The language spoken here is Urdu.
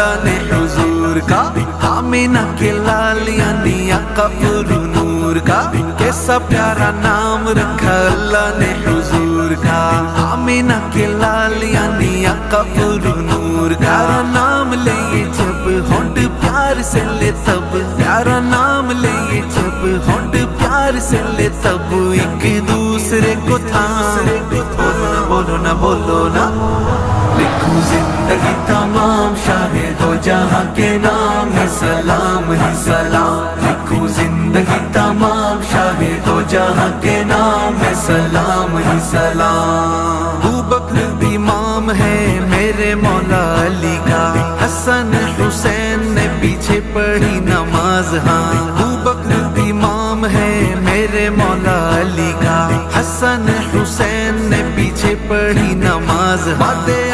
اللہ نے حضور کا، آمینہ کے لال یعنی آقا پر نور کا، کیسا پیارا نام رکھا اللہ نے حضور کا، آمینہ کے لال یعنی آقا پر نور کا، پیارا نام لے جب ہونٹ پیار سے لے تب، پیارا نام لے جب ہونٹ پیار سے لے تب، ایک دوسرے کو تھام، بولو نا بولو نا، لکھوں زندگی تمام شاہد ہو جہاں کے نام ہے سلام ہی سلام، لکھوں زندگی تمام شاہد ہو جہاں کے نام ہے سلام ہی سلام۔ ابوبکر امام ہے میرے مولا علی کا، حسن حسین نے پیچھے پڑھی نماز، ہاں ابوبکر امام ہے میرے مولا علی کا، حسن حسین نے پیچھے پڑھی نماز، باتیں